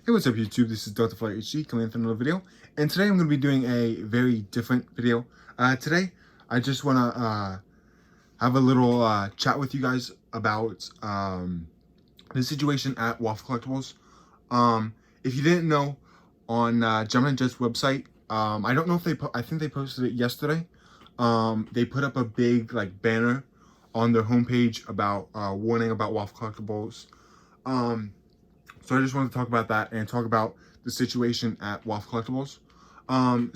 Hey, what's up YouTube? This is Delta Flyer HD coming in with another video, and today I'm going to be doing a very different video. Today, I just want to have a little chat with you guys about the situation at Waffle Collectables. If you didn't know, on Gemini Jet's website, I don't know if I think they posted it yesterday. They put up a big banner on their homepage about warning about Waffle Collectables. So I just wanted to talk about that and talk about the situation at Waffle Collectables.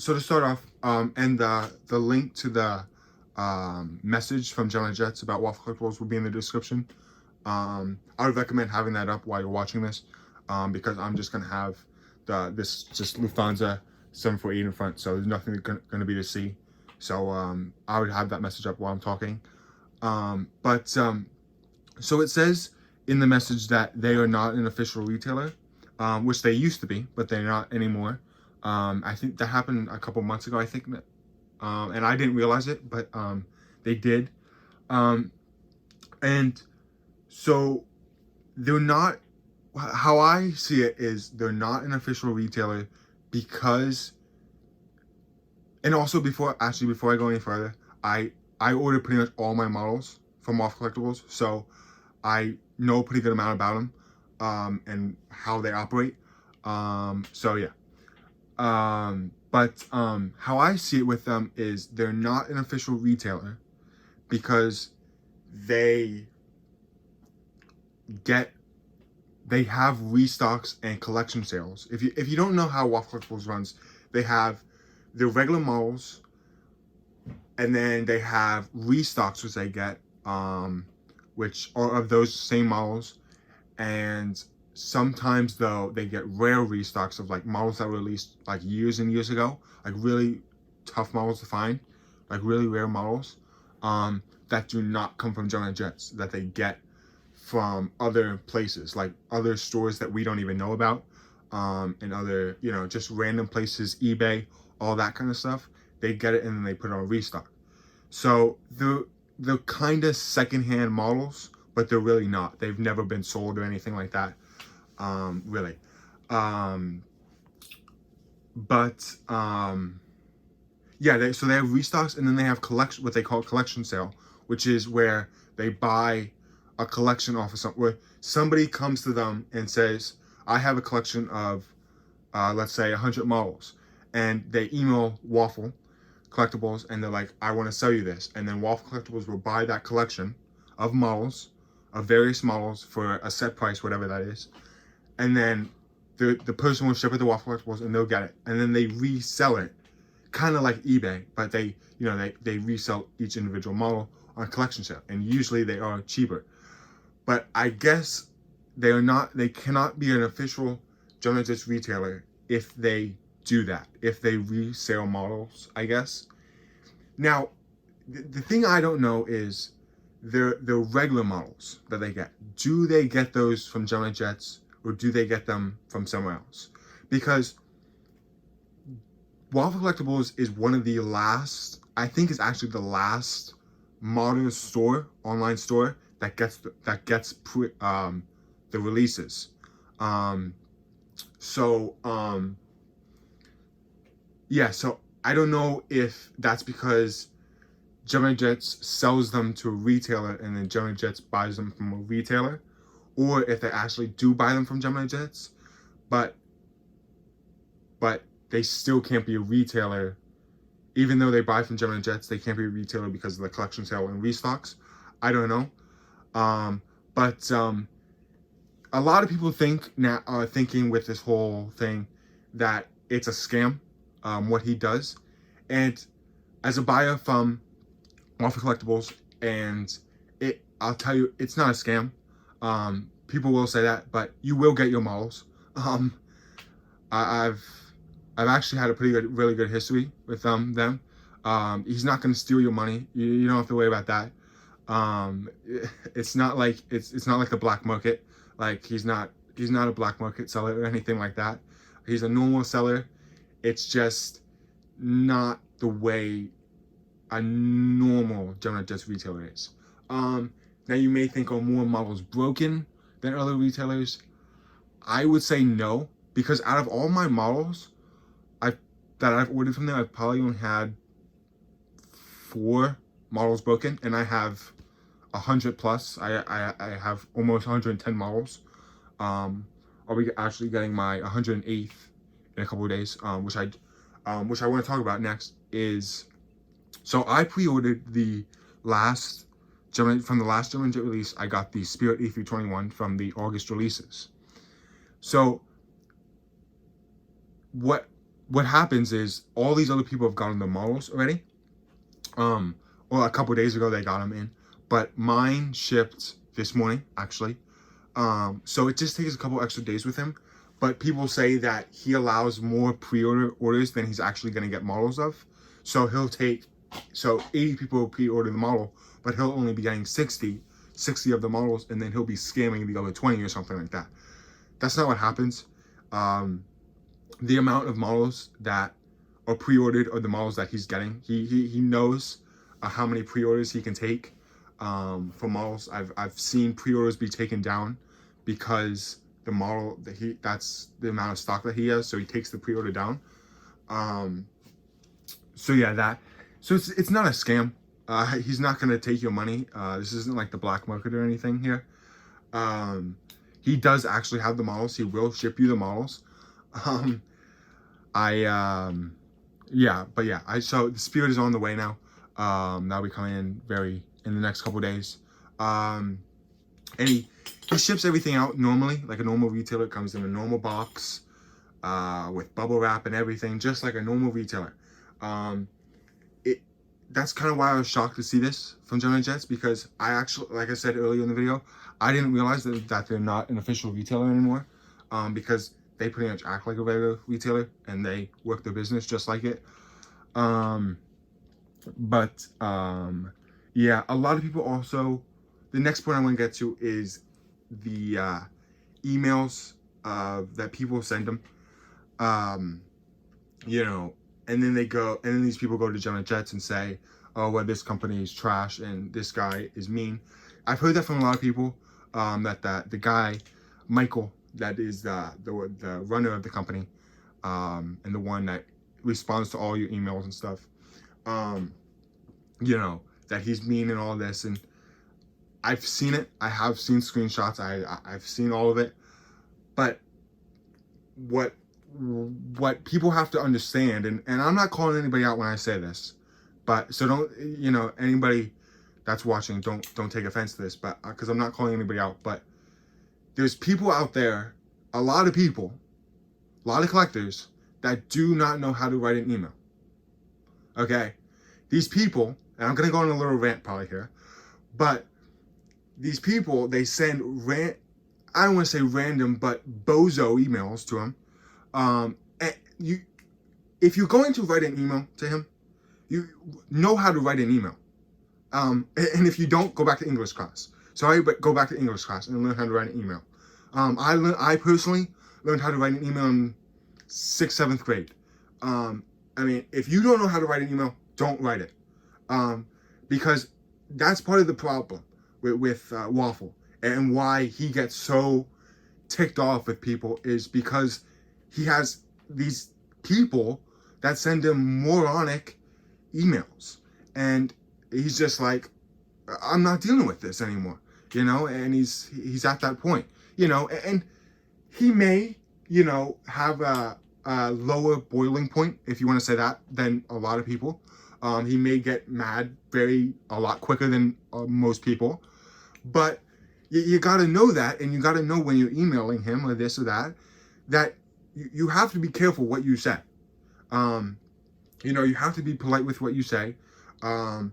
So to start off, and the link to the message from Gemini Jets about Waffle Collectables will be in the description. I would recommend having that up while you're watching this, because I'm just gonna have this just Lufthansa 748 in front, so there's nothing gonna be to see. So I would have that message up while I'm talking. So it says in the message that they are not an official retailer, which they used to be, but they're not anymore. I think that happened a couple months ago, I think, and I didn't realize it, but they did. And so they're not, how I see it is they're not an official retailer because, and also before I go any further, I ordered pretty much all my models from Waffle Collectables, so I know a pretty good amount about them and how they operate. So yeah. How I see it with them is they're not an official retailer because they have restocks and collection sales. If you don't know how Waffle Collectables runs, they have the regular models, and then they have restocks, which they get, which are of those same models. And sometimes though they get rare restocks of models that were released years and years ago, really tough models to find, really rare models that do not come from Gemini Jets, that they get from other places, other stores that we don't even know about, and other, just random places, eBay, all that kind of stuff. They get it and then they put it on restock. So they're kind of secondhand models, but they're really not. They've never been sold or anything like that, really. Yeah, so they have restocks, and then they have what they call collection sale, which is where they buy a collection off of where somebody comes to them and says, I have a collection of, let's say 100 models, and they email Waffle Collectables and they're like, I want to sell you this. And then Waffle Collectables will buy that collection of models, of various models, for a set price, whatever that is. And then the person will ship it to Waffle Collectables and they'll get it. And then they resell it, kind of like eBay, but they resell each individual model on collection sale. And usually they are cheaper. But I guess they cannot be an official Gemini Jets retailer if they do that, if they resell models, I guess. Now, the thing I don't know is the regular models that they get. Do they get those from Gemini Jets, or do they get them from somewhere else? Because Waffle Collectables is one of the last, I think is actually the last modern online store that gets the releases. Yeah, so I don't know if that's because Gemini Jets sells them to a retailer and then Gemini Jets buys them from a retailer, or if they actually do buy them from Gemini Jets, but they still can't be a retailer. Even though they buy from Gemini Jets, they can't be a retailer because of the collection sale and restocks. I don't know. A lot of people are thinking with this whole thing that it's a scam, what he does. And as a buyer from Waffle Collectables, and I'll tell you, it's not a scam. People will say that, but you will get your models. I've actually had a really good history with them. He's not going to steal your money. You don't have to worry about that. It's not like the black market. He's not a black market seller or anything like that. He's a normal seller. It's just not the way a normal Gemini Jets retailer is. Now you may think, are more models broken than other retailers? I would say no, because out of all my models that I've ordered from them, I've probably only had 4 models broken, and I have 100 plus. I have almost 110 models. I'll be actually getting my 108th in a couple of days, which I want to talk about next. Is so I pre-ordered the last German Jet release. I got the Spirit A321 from the August releases. So what happens is all these other people have gotten the models already. Or a couple of days ago they got them in, but mine shipped this morning actually. So it just takes a couple extra days with him. But people say that he allows more pre-order orders than he's actually going to get models of. So he'll take 80 people will pre-order the model, but he'll only be getting 60 of the models, and then he'll be scamming the other 20 or something like that. That's not what happens. The amount of models that are pre-ordered are the models that he's getting. He knows how many pre-orders he can take for models. I've seen pre-orders be taken down because the model that that's the amount of stock that he has, so he takes the pre-order down. So yeah, so it's not a scam. He's not gonna take your money. This isn't like the black market or anything here. He does actually have the models. He will ship you the models. So the Spirit is on the way now. That'll be coming in in the next couple days. And he ships everything out normally, like a normal retailer. It comes in a normal box, with bubble wrap and everything, just like a normal retailer. That's kind of why I was shocked to see this from Gemini Jets, because I actually, like I said earlier in the video, I didn't realize that they're not an official retailer anymore, because they pretty much act like a regular retailer and they work their business just like it. Yeah, a lot of people also, the next point I want to get to is the emails that people send them, and then these people go to Gemini Jets and say, oh, well, this company is trash and this guy is mean. I've heard that from a lot of people, that the guy, Michael, that is the runner of the company, and the one that responds to all your emails and stuff, that he's mean and all this. And I've seen it. I have seen screenshots. I've seen all of it. But what people have to understand, and I'm not calling anybody out when I say this, but so don't, anybody that's watching, don't take offense to this, but because I'm not calling anybody out, but there's people out there, a lot of collectors that do not know how to write an email. Okay, these people, and I'm gonna go on a little rant probably here, but these people, they send I don't want to say random, but bozo emails to him. If you're going to write an email to him, you know how to write an email. And if you don't, go back to English class. Sorry, but go back to English class and learn how to write an email. I personally learned how to write an email in 6th, 7th grade. If you don't know how to write an email, don't write it. Because that's part of the problem with Waffle, and why he gets so ticked off with people is because he has these people that send him moronic emails, and he's just like, I'm not dealing with this anymore, and he's at that point, and he may, have a lower boiling point, if you want to say that, than a lot of people. He may get mad a lot quicker than most people, but you got to know that, and you got to know when you're emailing him or this or that you have to be careful what you say. You have to be polite with what you say. I'll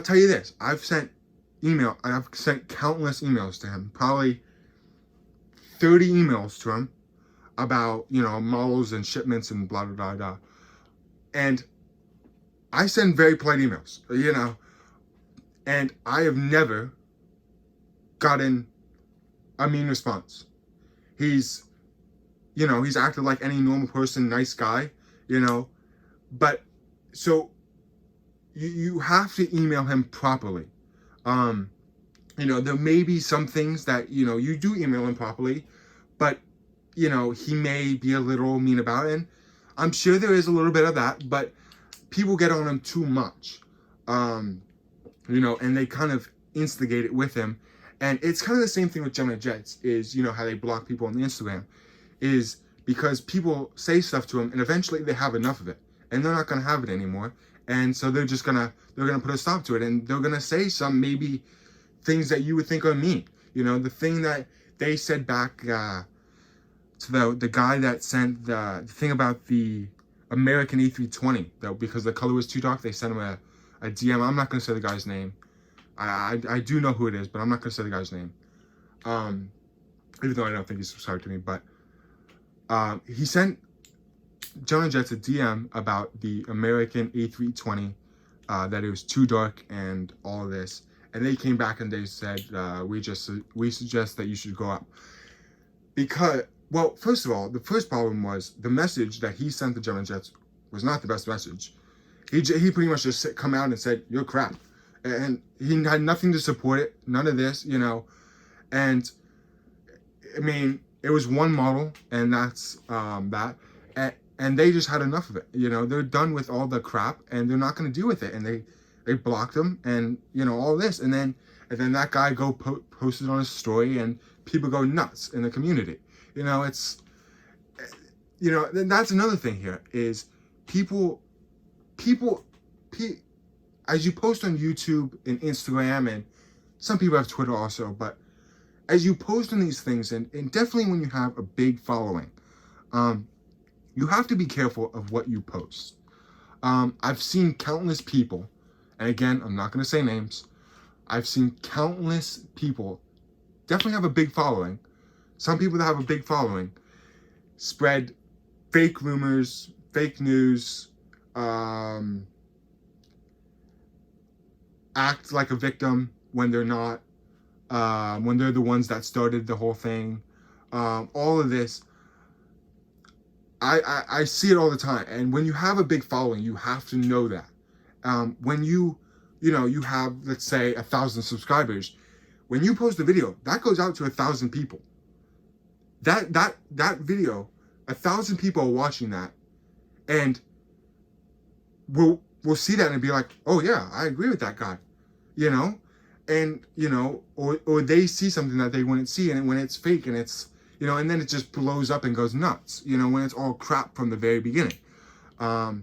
tell you this, I've sent countless emails to him, probably 30 emails to him about, models and shipments and blah, blah, blah, blah. And I send very polite emails, and I have never gotten a mean response. He's acted like any normal person, nice guy, but so you have to email him properly. There may be some things that, you do email him properly, but he may be a little mean about it. And I'm sure there is a little bit of that, but people get on him too much. And they kind of instigate it with him. And it's kind of the same thing with Gemini Jets, is, how they block people on the Instagram, is because people say stuff to them and eventually they have enough of it and they're not going to have it anymore. And so they're going to put a stop to it, and they're going to say some maybe things that you would think are mean. The thing that they said back to the guy that sent the thing about the American A320, though, because the color was too dark, they sent him a DM. I'm not going to say the guy's name. I do know who it is, but I'm not going to say the guy's name. Even though I don't think he's subscribed to me, but he sent Gemini Jets a DM about the American A320, that it was too dark and all of this. And they came back and they said, we suggest that you should go up. Because, well, first of all, the first problem was the message that he sent to Gemini Jets was not the best message. He pretty much just come out and said, you're crap. And he had nothing to support it, none of this, And, I mean, it was one model, and that's that. And they just had enough of it. They're done with all the crap, and they're not going to deal with it. And they blocked them, and, all this. And then that guy posted on his story, and people go nuts in the community. It's, that's another thing here, is people, as you post on YouTube and Instagram, and some people have Twitter also, but as you post on these things, and definitely when you have a big following, you have to be careful of what you post. I've seen countless people, and again, I'm not going to say names, I've seen countless people definitely have a big following. Some people that have a big following spread fake rumors, fake news, act like a victim when they're not, when they're the ones that started the whole thing. All of this, I see it all the time. And when you have a big following, you have to know that. When you have, let's say, 1,000 subscribers, when you post a video, that goes out to 1,000 people. That video, 1,000 people are watching that, and we'll see that and be like, oh yeah, I agree with that guy, and or they see something that they wouldn't see, and when it's fake and it's and then it just blows up and goes nuts, when it's all crap from the very beginning. Yeah,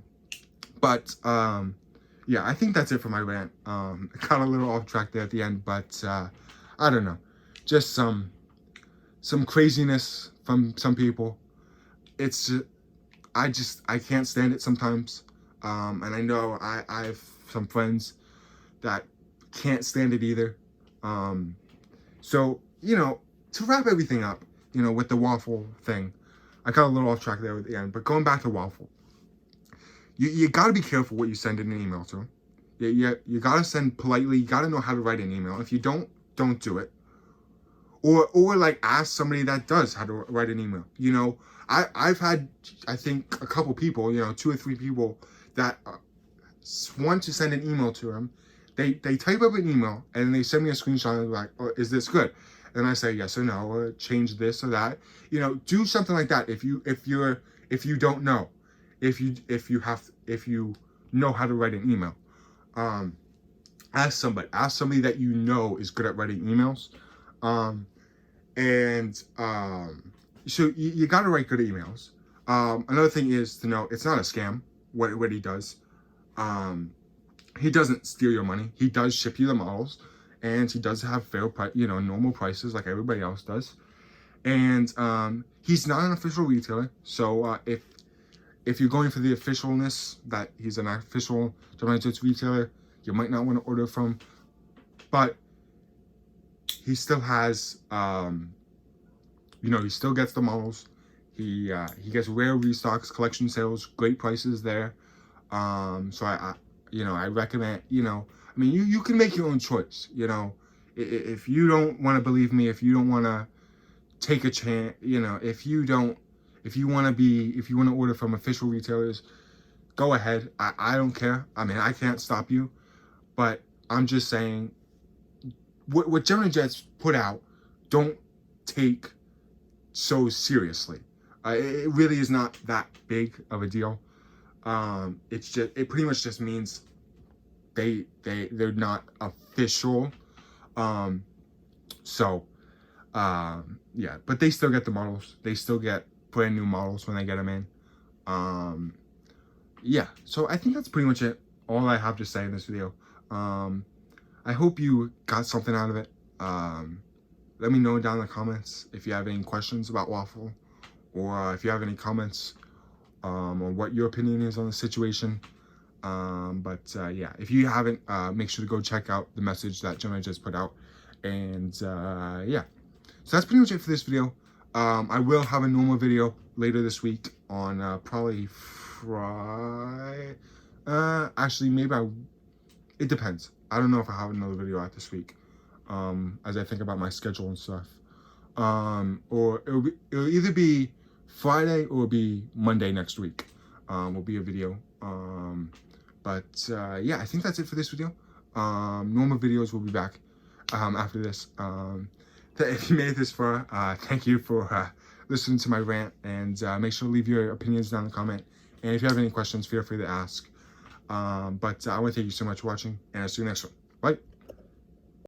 I think that's it for my rant. Got a little off track there at the end, but I don't know, just some craziness from some people. It's I can't stand it sometimes. And I know I have some friends that can't stand it either. So, to wrap everything up, with the waffle thing, I got a little off track there at the end, but going back to waffle, you got to be careful what you send in an email to them. You got to send politely. You got to know how to write an email. If you don't do it. Or like ask somebody that does how to write an email. I've had, I think, a couple people, 2 or 3 people that want to send an email to them. They type up an email and they send me a screenshot and like, oh, is this good? And I say yes or no, or change this or that. Do something like that. If you don't know, if you know how to write an email, ask somebody that is good at writing emails. So you got to write good emails. Another thing is to know it's not a scam. What he does, he doesn't steal your money. He does ship you the models, and he does have fair price, normal prices like everybody else does. And he's not an official retailer. So if you're going for the officialness that he's an official Gemini Jets retailer, you might not want to order from. But he still has, he still gets the models. He gets rare restocks, collection sales, great prices there. So I recommend, you can make your own choice, if you don't want to believe me, if you don't want to take a chance, if you want to order from official retailers, go ahead. I don't care. I can't stop you, but I'm just saying, what Gemini Jets put out, don't take so seriously. It really is not that big of a deal. It pretty much just means they're not official. Um, so yeah, but they still get the models. They still get brand new models when they get them in. Yeah, so I think that's pretty much it. All I have to say in this video. I hope you got something out of it. Let me know down in the comments if you have any questions about Waffle, or if you have any comments on what your opinion is on the situation. Yeah, if you haven't, make sure to go check out the message that Gemma just put out. And yeah, so that's pretty much it for this video. I will have a normal video later this week on probably Friday. Actually, it depends. I don't know if I have another video out this week, as I think about my schedule and stuff. Or it'll either be Friday or it'll be Monday next week. Will be a video. Yeah, I think that's it for this video. Normal videos will be back after this. If you made it this far, thank you for listening to my rant, and make sure to leave your opinions down in the comment. And if you have any questions, feel free to ask. I want to thank you so much for watching, and I'll see you next one. Bye.